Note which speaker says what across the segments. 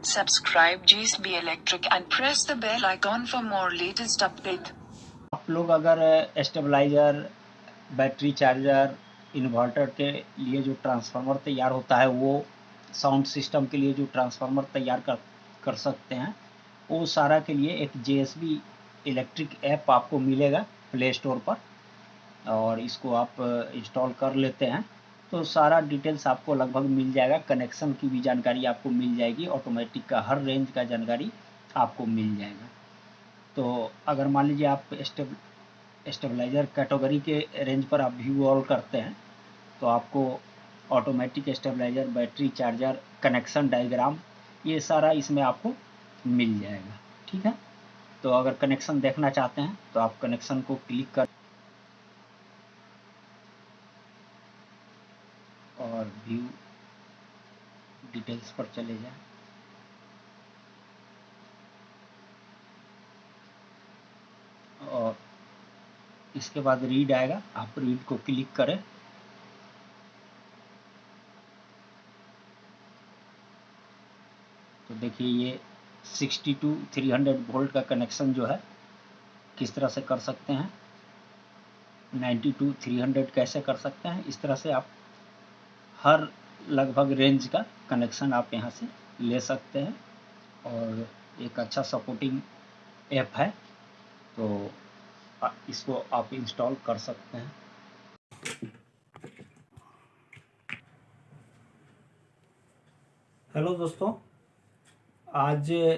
Speaker 1: Subscribe GSB Electric and press the bell icon for more latest update.
Speaker 2: आप लोग अगर stabiliser, battery charger, inverter के लिए जो ट्रांसफार्मर तैयार होता है, वो साउंड सिस्टम के लिए जो ट्रांसफार्मर तैयार कर सकते हैं, वो सारा के लिए एक JSB इलेक्ट्रिक ऐप आपको मिलेगा प्ले स्टोर पर, और इसको आप इंस्टॉल कर लेते हैं तो सारा डिटेल्स आपको लगभग मिल जाएगा। कनेक्शन की भी जानकारी आपको मिल जाएगी, ऑटोमेटिक का हर रेंज का जानकारी आपको मिल जाएगा। तो अगर मान लीजिए आप स्टेबलाइज़र कैटेगरी के रेंज पर आप व्यू ऑल करते हैं तो आपको automatic stabiliser, battery charger, connection diagram, ये सारा इसमें आपको मिल जाएगा। ठीक है, तो अगर कनेक्शन देखना चाहते हैं तो आप कनेक्शन को क्लिक कर और व्यू डिटेल्स पर चले जाएं। और इसके बाद रीड आएगा, आप रीड को क्लिक करें। तो देखिए ये 60 to 300 वोल्ट का कनेक्शन जो है किस तरह से कर सकते हैं, 90 to 300 कैसे कर सकते हैं, इस तरह से आप हर लगभग रेंज का कनेक्शन आप यहाँ से ले सकते हैं। और एक अच्छा सपोर्टिंग ऐप है, तो इसको आप इंस्टॉल कर सकते हैं। हेलो दोस्तों, आज ये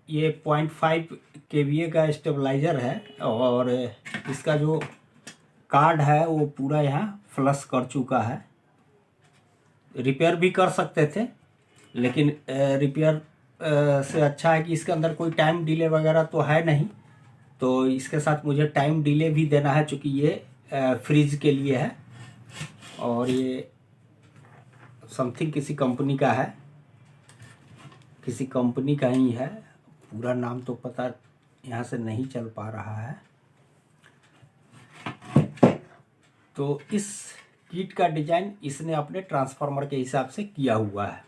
Speaker 2: 0.5 kVA का स्टेबलाइज़र है और इसका जो कार्ड है वो पूरा यहाँ फ्लश कर चुका है। रिपेयर भी कर सकते थे, लेकिन रिपेयर से अच्छा है कि इसके अंदर कोई टाइम डिले वगैरह तो है नहीं, तो इसके साथ मुझे टाइम डिले भी देना है, चूँकि ये फ्रिज के लिए है और ये समथिंग किसी कंपनी का है, किसी कंपनी का ही है। पूरा नाम तो पता यहाँ से नहीं चल पा रहा है। तो इस किट का डिज़ाइन इसने अपने ट्रांसफार्मर के हिसाब से किया हुआ है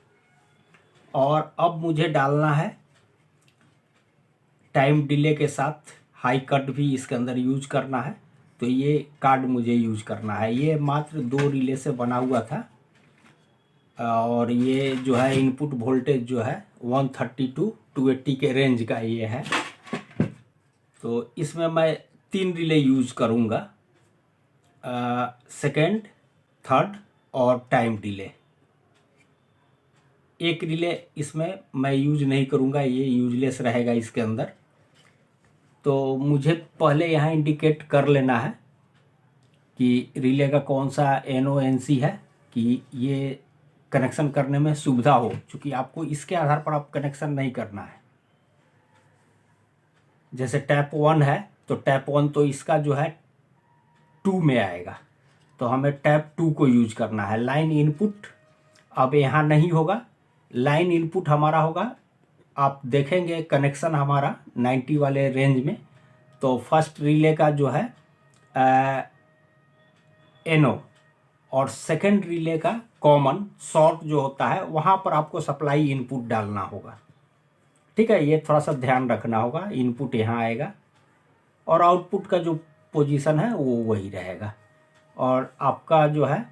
Speaker 2: और अब मुझे डालना है टाइम डिले के साथ हाई कट भी इसके अंदर यूज करना है। तो ये कार्ड मुझे यूज करना है। ये मात्र 2 रिले से बना हुआ था और ये जो है इनपुट वोल्टेज जो है 130 to 280 के रेंज का ये है। तो इसमें मैं 3 रिले यूज करूँगा, सेकेंड, थर्ड और टाइम डिले। एक रिले इसमें मैं यूज नहीं करूँगा, ये यूजलेस रहेगा इसके अंदर। तो मुझे पहले यहाँ इंडिकेट कर लेना है कि रिले का कौन सा NONC है, कि ये कनेक्शन करने में सुविधा हो, क्योंकि आपको इसके आधार पर आप कनेक्शन नहीं करना है। जैसे टैप 1 है तो टैप 1 तो इसका जो है 2 में आएगा, तो हमें टैप 2 को यूज करना है। लाइन इनपुट अब यहाँ नहीं होगा, लाइन इनपुट हमारा होगा। आप देखेंगे कनेक्शन हमारा 90 वाले रेंज में, तो फर्स्ट रिले का जो है NO और सेकेंड रिले का कॉमन शॉर्ट जो होता है, वहाँ पर आपको सप्लाई इनपुट डालना होगा। ठीक है, ये थोड़ा सा ध्यान रखना होगा। इनपुट यहाँ आएगा और आउटपुट का जो पोजीशन है वो वही रहेगा। और आपका जो है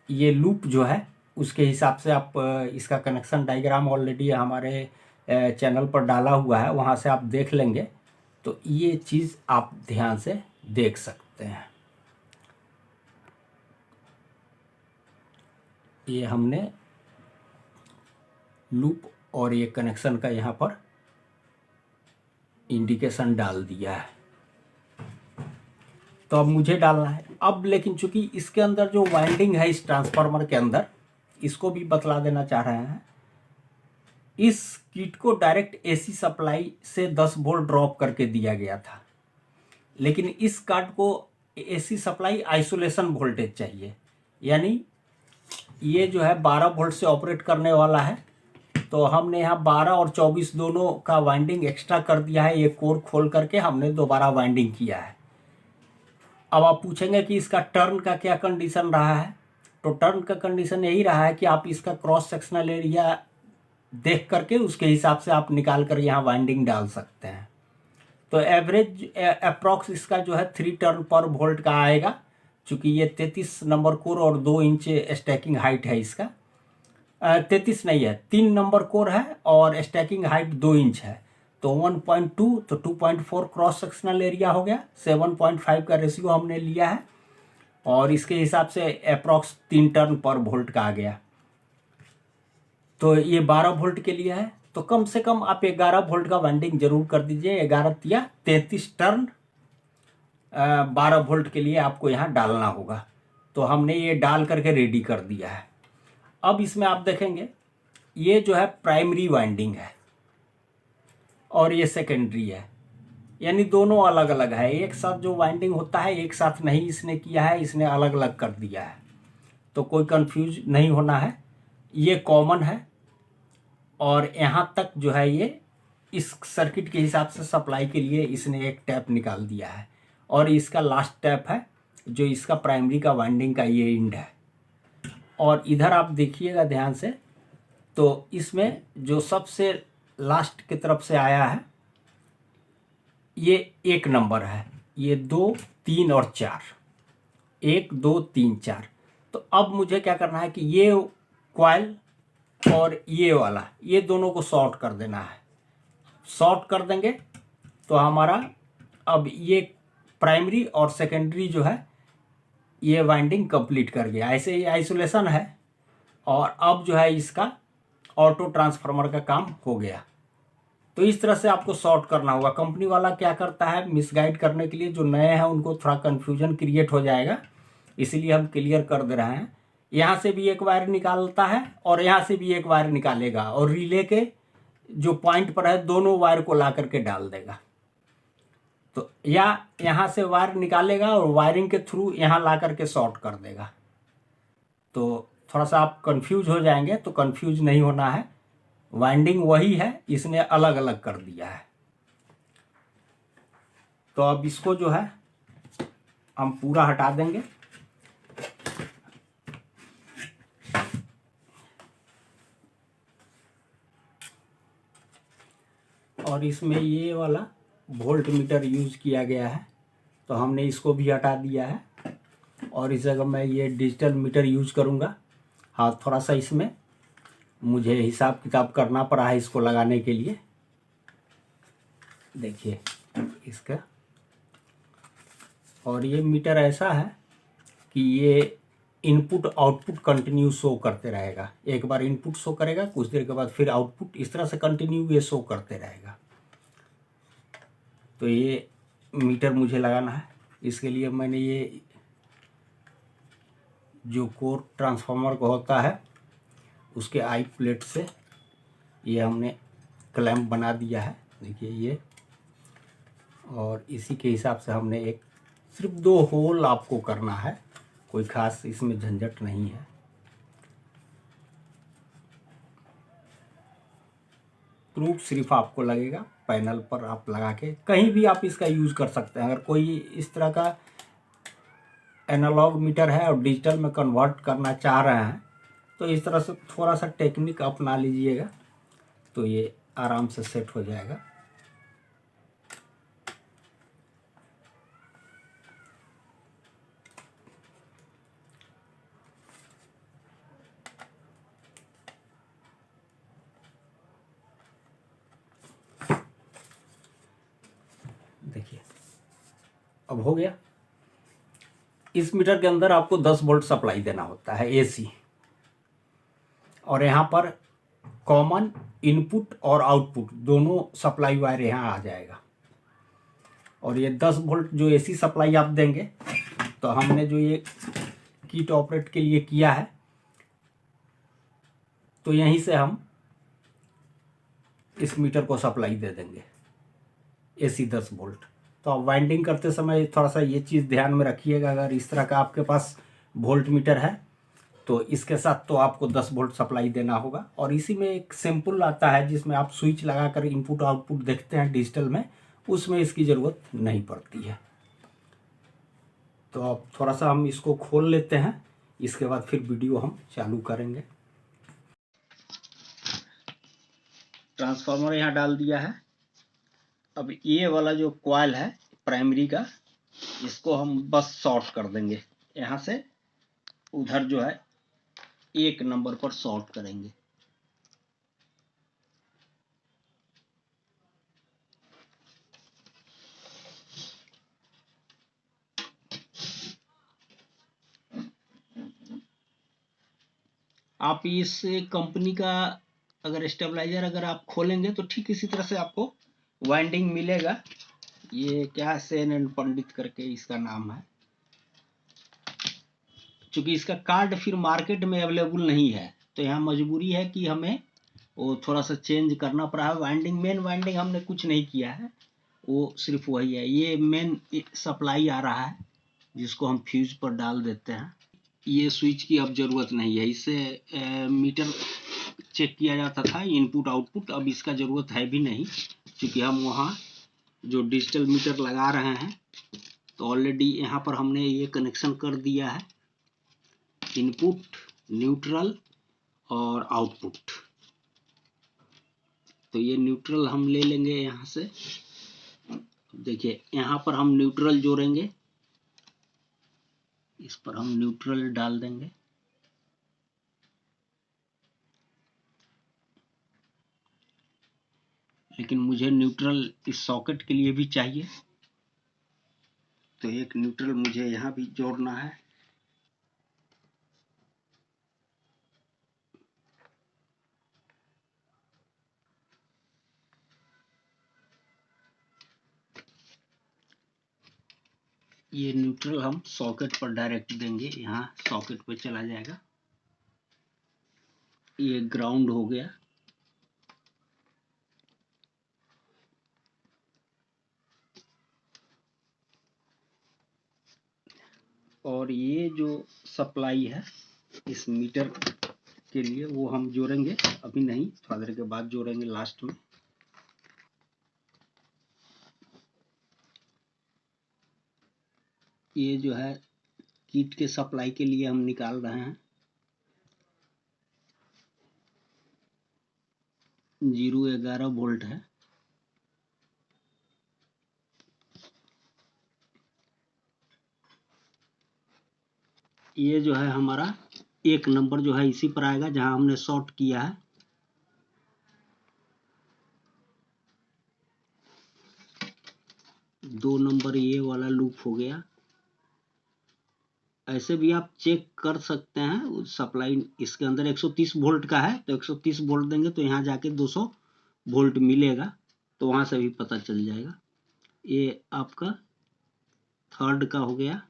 Speaker 2: ये लूप जो है उसके हिसाब से आप इसका कनेक्शन डायग्राम ऑलरेडी हमारे चैनल पर डाला हुआ है, वहाँ से आप देख लेंगे। तो ये चीज़ आप ध्यान से देख सकते हैं। ये हमने लूप और ये कनेक्शन का यहाँ पर इंडिकेशन डाल दिया है। तो अब मुझे डालना है अब, लेकिन चूंकि इसके अंदर जो वाइंडिंग है इस ट्रांसफार्मर के अंदर, इसको भी बतला देना चाह रहे हैं। इस किट को डायरेक्ट AC सप्लाई से 10 वोल्ट ड्रॉप करके दिया गया था, लेकिन इस कार्ड को AC सप्लाई आइसोलेशन वोल्टेज चाहिए, यानी ये जो है 12 वोल्ट से ऑपरेट करने वाला है। तो हमने यहाँ 12 और 24 दोनों का वाइंडिंग एक्स्ट्रा कर दिया है। ये कोर खोल करके हमने दोबारा वाइंडिंग किया है। अब आप पूछेंगे कि इसका टर्न का क्या कंडीशन रहा है, तो टर्न का कंडीशन यही रहा है कि आप इसका क्रॉस सेक्शनल एरिया
Speaker 3: देख करके उसके हिसाब से आप निकाल कर यहाँ वाइंडिंग डाल सकते हैं। तो एवरेज अप्रॉक्स इसका जो है 3 टर्न पर वोल्ट का आएगा, चूँकि ये 33 नंबर कोर और 2 इंच स्टैकिंग हाइट है इसका। 33 नहीं है, 3 नंबर कोर है और स्टैकिंग हाइट 2 इंच है। तो 1.2 तो 2.4 क्रॉस सेक्शनल एरिया हो गया, 7.5 का रेशियो हमने लिया है और इसके हिसाब से अप्रॉक्स 3 टर्न पर वोल्ट का आ गया। तो ये 12 वोल्ट के लिए है, तो कम से कम आप 11 वोल्ट का वाइंडिंग जरूर कर दीजिए। 11 या 33 टर्न 12 वोल्ट के लिए आपको यहाँ डालना होगा। तो हमने ये डाल करके रेडी कर दिया है। अब इसमें आप देखेंगे ये जो है प्राइमरी वाइंडिंग है और ये सेकेंडरी है, यानी दोनों अलग अलग है। एक साथ जो वाइंडिंग होता है एक साथ नहीं इसने किया है, इसने अलग अलग कर दिया है। तो कोई कंफ्यूज नहीं होना है, ये कॉमन है और यहाँ तक जो है ये इस सर्किट के हिसाब से सप्लाई के लिए इसने एक टैप निकाल दिया है और इसका लास्ट टैप है जो इसका प्राइमरी का वाइंडिंग का ये एंड है। और इधर आप देखिएगा ध्यान से, तो इसमें जो सबसे लास्ट की तरफ से आया है ये 1 नंबर है, ये 2, 3 और 4, 1, 2, 3, 4। तो अब मुझे क्या करना है कि ये कॉइल और ये वाला, ये दोनों को शॉर्ट कर देना है। शॉर्ट कर देंगे तो हमारा अब ये प्राइमरी और सेकेंडरी जो है ये वाइंडिंग कंप्लीट कर गया। ऐसे ही आइसोलेशन है और अब जो है इसका ऑटो ट्रांसफार्मर का काम हो गया। तो इस तरह से आपको शॉर्ट करना होगा। कंपनी वाला क्या करता है, मिसगाइड करने के लिए जो नए हैं उनको थोड़ा कन्फ्यूजन क्रिएट हो जाएगा, इसीलिए हम क्लियर कर दे रहे हैं। यहाँ से भी एक वायर निकालता है और यहाँ से भी एक वायर निकालेगा और रिले के जो पॉइंट पर है दोनों वायर को ला करके डाल देगा। तो या यहाँ से वायर निकालेगा और वायरिंग के थ्रू यहाँ ला करके शॉर्ट कर देगा। तो थोड़ा सा आप कंफ्यूज हो जाएंगे, तो कंफ्यूज नहीं होना है, वाइंडिंग वही है, इसने अलग अलग कर दिया है। तो अब इसको जो है हम पूरा हटा देंगे। और इसमें ये वाला वोल्ट मीटर यूज किया गया है, तो हमने इसको भी हटा दिया है और इस जगह मैं ये डिजिटल मीटर यूज करूँगा। हाँ, थोड़ा सा इसमें मुझे हिसाब किताब करना पड़ा है इसको लगाने के लिए। देखिए इसका, और ये मीटर ऐसा है कि ये इनपुट आउटपुट कंटिन्यू शो करते रहेगा। एक बार इनपुट शो करेगा, कुछ देर के बाद फिर आउटपुट, इस तरह से कंटिन्यू ये शो करते रहेगा। तो ये मीटर मुझे लगाना है, इसके लिए मैंने ये जो कोर ट्रांसफार्मर का होता है उसके आई प्लेट से ये हमने क्लैंप बना दिया है। देखिए ये, और इसी के हिसाब से हमने एक सिर्फ 2 होल आपको करना है, कोई खास इसमें झंझट नहीं है। प्रूफ सिर्फ आपको लगेगा पैनल पर, आप लगा के कहीं भी आप इसका यूज़ कर सकते हैं। अगर कोई इस तरह का एनालॉग मीटर है और डिजिटल में कन्वर्ट करना चाह रहे हैं तो इस तरह से थोड़ा सा टेक्निक अपना लीजिएगा तो ये आराम से सेट हो जाएगा। देखिए अब हो गया। इस मीटर के अंदर आपको 10 वोल्ट सप्लाई देना होता है एसी, और यहाँ पर कॉमन इनपुट और आउटपुट दोनों सप्लाई वायर यहाँ आ जाएगा। और ये 10 वोल्ट जो एसी सप्लाई आप देंगे, तो हमने जो ये किट ऑपरेट के लिए किया है तो यहीं से हम इस मीटर को सप्लाई दे देंगे एसी 10 वोल्ट। तो आप वाइंडिंग करते समय थोड़ा सा ये चीज़ ध्यान में रखिएगा, अगर इस तरह का आपके पास वोल्ट मीटर है तो इसके साथ तो आपको 10 वोल्ट सप्लाई देना होगा। और इसी में एक सैंपल आता है जिसमें आप स्विच लगाकर इनपुट आउटपुट देखते हैं डिजिटल में, उसमें इसकी ज़रूरत नहीं पड़ती है। तो अब थोड़ा सा हम इसको खोल लेते हैं, इसके बाद फिर वीडियो हम चालू करेंगे।
Speaker 2: ट्रांसफार्मर यहाँ डाल दिया है। अब ये वाला जो कॉइल है प्राइमरी का, इसको हम बस शॉर्ट कर देंगे। यहाँ से उधर जो है 1 नंबर पर शॉर्ट करेंगे। आप इस कंपनी का अगर स्टेबलाइजर अगर आप खोलेंगे तो ठीक इसी तरह से आपको वाइंडिंग मिलेगा। ये क्या है, सेन एंड पंडित करके इसका नाम है। चूंकि इसका कार्ड फिर मार्केट में अवेलेबल नहीं है तो यहाँ मजबूरी है कि हमें वो थोड़ा सा चेंज करना पड़ा है। वाइंडिंग, मेन वाइंडिंग हमने कुछ नहीं किया है, वो सिर्फ वही है। ये मेन सप्लाई आ रहा है जिसको हम फ्यूज पर डाल देते हैं। ये स्विच की अब जरूरत नहीं है, इससे मीटर चेक किया जाता था इनपुट आउटपुट। अब इसका जरूरत है भी नहीं, क्योंकि हम वहाँ जो डिजिटल मीटर लगा रहे हैं तो ऑलरेडी यहाँ पर हमने ये कनेक्शन कर दिया है, इनपुट, न्यूट्रल और आउटपुट। तो ये न्यूट्रल हम ले लेंगे यहाँ से। देखिए यहाँ पर हम न्यूट्रल जोड़ेंगे, इस पर हम न्यूट्रल डाल देंगे। लेकिन मुझे न्यूट्रल इस सॉकेट के लिए भी चाहिए, तो एक न्यूट्रल मुझे यहाँ भी जोड़ना है। ये न्यूट्रल हम सॉकेट पर डायरेक्ट देंगे, यहाँ सॉकेट पे चला जाएगा। ये ग्राउंड हो गया। और ये जो सप्लाई है इस मीटर के लिए वो हम जोड़ेंगे, अभी नहीं, थोड़ा देर के बाद जोड़ेंगे लास्ट में। ये जो है किट के सप्लाई के लिए हम निकाल रहे हैं। 0.11 वोल्ट है। ये जो है हमारा 1 नंबर जो है इसी पर आएगा जहां हमने शॉर्ट किया है। दो नंबर ये वाला लूप हो गया। ऐसे भी आप चेक कर सकते हैं। सप्लाई इसके अंदर 130 वोल्ट का है तो 130 वोल्ट देंगे तो यहाँ जाके 200 वोल्ट मिलेगा, तो वहां से भी पता चल जाएगा। ये आपका 3rd का हो गया।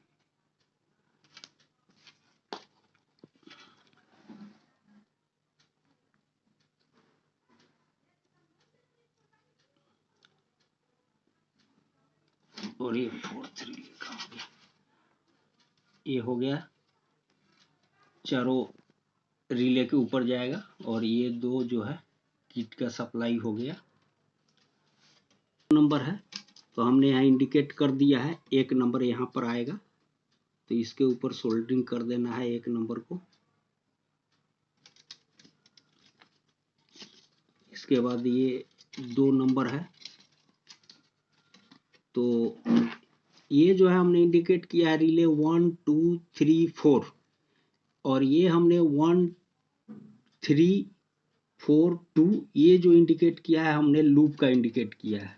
Speaker 2: और ये 4th रिले का हो गया। ये हो गया, चारों रिले के ऊपर जाएगा। और ये 2 जो है किट का सप्लाई हो गया। नंबर है तो हमने यहाँ इंडिकेट कर दिया है, 1 नंबर यहाँ पर आएगा तो इसके ऊपर सोल्डरिंग कर देना है 1 नंबर को। इसके बाद ये 2 नंबर है तो ये जो है हमने इंडिकेट किया है रिले 1 2 3 4, और ये हमने 1 3 4 2 ये जो इंडिकेट किया है हमने लूप का इंडिकेट किया है।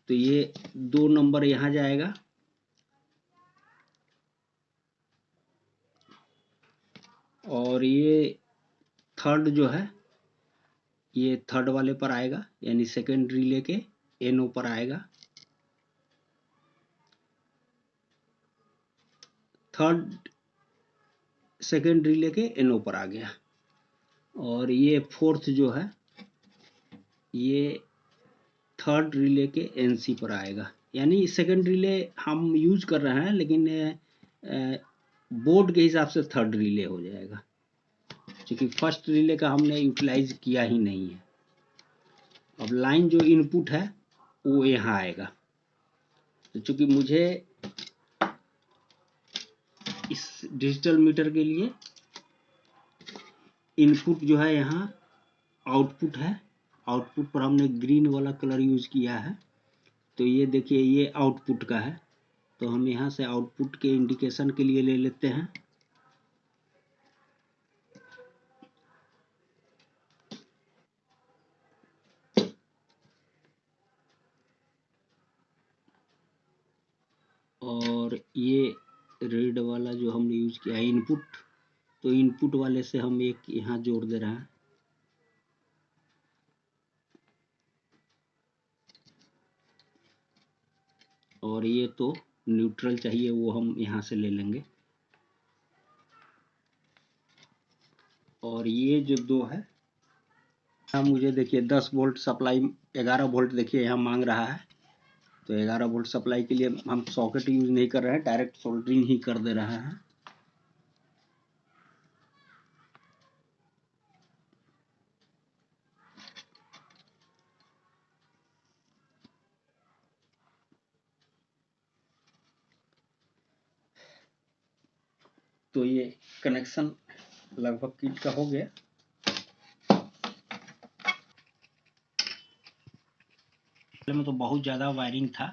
Speaker 2: तो ये 2 नंबर यहाँ जाएगा और ये 3rd जो है ये 3rd वाले पर आएगा, यानी सेकेंड रिले के NO पर आएगा। 3rd सेकेंड रिले के NO पर आ गया। और ये 4th जो है ये 3rd रिले के NC पर आएगा। यानी सेकेंड रिले हम यूज कर रहे हैं लेकिन बोर्ड के हिसाब से 3rd रिले हो जाएगा, क्योंकि फर्स्ट रिले का हमने यूटिलाइज किया ही नहीं है। अब लाइन जो इनपुट है वो यहाँ आएगा। तो चूंकि मुझे इस डिजिटल मीटर के लिए इनपुट जो है यहाँ आउटपुट है आउटपुट पर हमने ग्रीन वाला कलर यूज किया है। तो ये देखिए ये आउटपुट का है, तो हम यहाँ से आउटपुट के इंडिकेशन के लिए ले लेते हैं। और ये रेड वाला जो हमने यूज किया है इनपुट, तो इनपुट वाले से हम एक यहाँ जोड़ दे रहे हैं। और ये तो न्यूट्रल चाहिए, वो हम यहाँ से ले लेंगे। और ये जो दो है, यहाँ मुझे देखिए 10 वोल्ट सप्लाई, 11 वोल्ट देखिए यहाँ मांग रहा है। तो 11 वोल्ट सप्लाई के लिए हम सॉकेट यूज नहीं कर रहे हैं, डायरेक्ट सोल्डरिंग ही कर दे रहे हैं। तो ये कनेक्शन लगभग किट का हो गया। पहले में तो बहुत ज़्यादा वायरिंग था,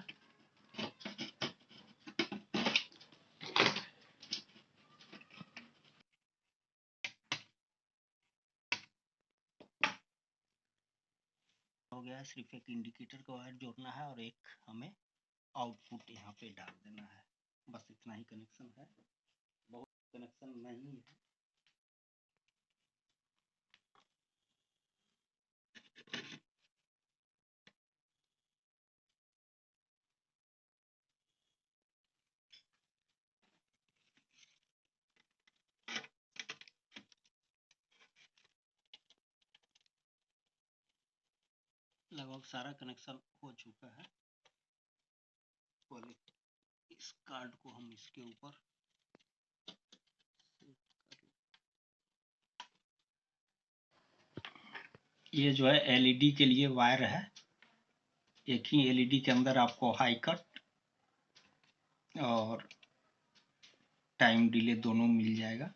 Speaker 2: हो गया। सिर्फ एक इंडिकेटर का वायर जोड़ना है और एक हमें आउटपुट यहाँ पे डाल देना है। बस इतना ही कनेक्शन है, बहुत कनेक्शन नहीं है। लगभग सारा कनेक्शन हो चुका है। पहले इस कार्ड को हम इसके ऊपर, ये जो है एलईडी के लिए वायर है। एक ही एलईडी के अंदर आपको हाई कट और टाइम डिले दोनों मिल जाएगा।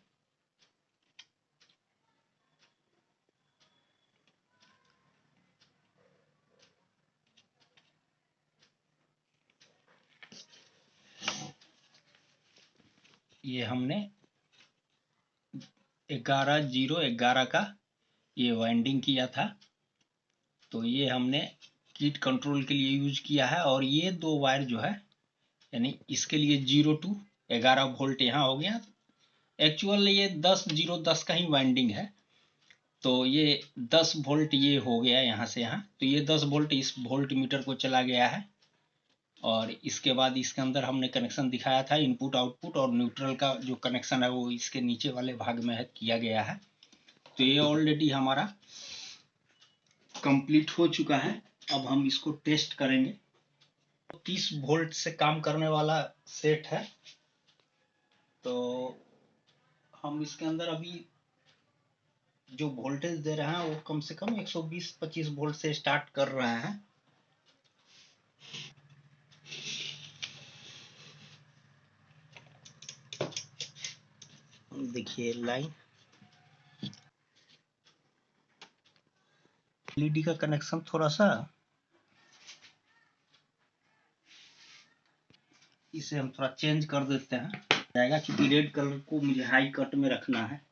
Speaker 2: ये हमने 11-0-11 का ये वाइंडिंग किया था, तो ये हमने किट कंट्रोल के लिए यूज किया है। और ये दो वायर जो है, यानी इसके लिए 0 to 11 वोल्ट यहाँ हो गया। एक्चुअल ये 10-0-10 का ही वाइंडिंग है, तो ये 10 वोल्ट ये हो गया यहाँ से यहाँ। तो ये 10 वोल्ट इस वोल्ट मीटर को चला गया है। और इसके बाद इसके अंदर हमने कनेक्शन दिखाया था, इनपुट आउटपुट और न्यूट्रल का जो कनेक्शन है वो इसके नीचे वाले भाग में है किया गया है। तो ये ऑलरेडी हमारा कंप्लीट हो चुका है। अब हम इसको टेस्ट करेंगे। 30 वोल्ट से काम करने वाला सेट है, तो हम इसके अंदर अभी जो वोल्टेज दे रहे हैं वो कम से कम 120-25 वोल्ट से स्टार्ट कर रहे हैं। देखिए लाइन एलईडी का कनेक्शन थोड़ा सा, इसे हम थोड़ा चेंज कर देते हैं जाएगा, क्योंकि रेड कलर को मुझे हाई कट में रखना है।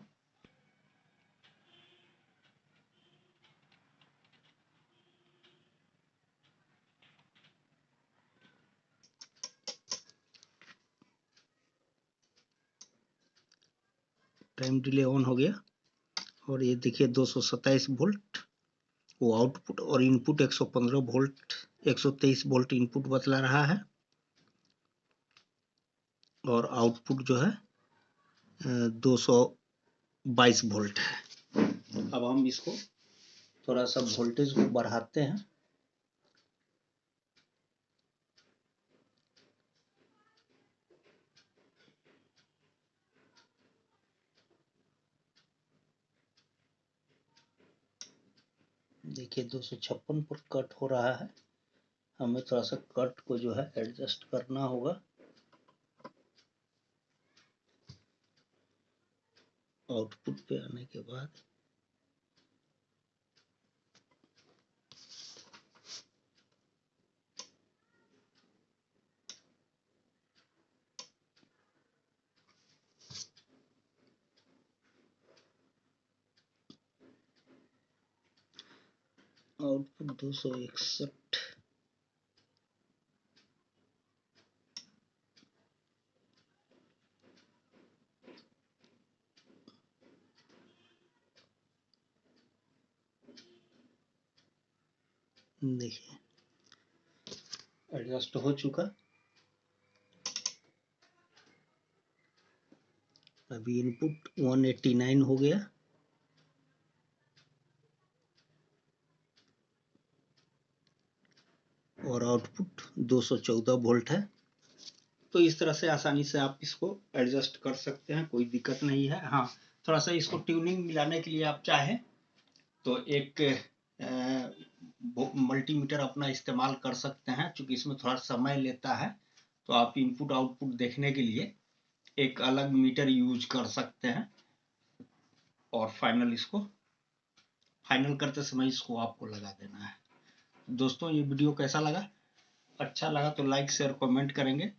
Speaker 2: टाइम डिले ऑन हो गया और ये देखिए 227 वोल्ट वो आउटपुट और इनपुट 115 वोल्ट 123 वोल्ट इनपुट बतला रहा है और आउटपुट जो है 222 वोल्ट है। अब हम इसको थोड़ा सा वोल्टेज को बढ़ाते हैं। देखिए 256 पर कट हो रहा है, हमें थोड़ा सा कट को जो है एडजस्ट करना होगा। आउटपुट पे आने के बाद आउटपुट 261। देखिए एडजस्ट हो चुका। अभी इनपुट 189 हो गया और आउटपुट 214 वोल्ट है। तो इस तरह से आसानी से आप इसको एडजस्ट कर सकते हैं, कोई दिक्कत नहीं है। हाँ, थोड़ा सा इसको ट्यूनिंग मिलाने के लिए आप चाहें तो एक मल्टीमीटर अपना इस्तेमाल कर सकते हैं। चूंकि इसमें थोड़ा समय लेता है तो आप इनपुट आउटपुट देखने के लिए एक अलग मीटर यूज कर सकते हैं और फाइनल करते समय इसको आपको लगा देना है। दोस्तों, ये वीडियो कैसा लगा? अच्छा लगा तो लाइक शेयर कमेंट करेंगे।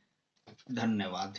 Speaker 2: धन्यवाद।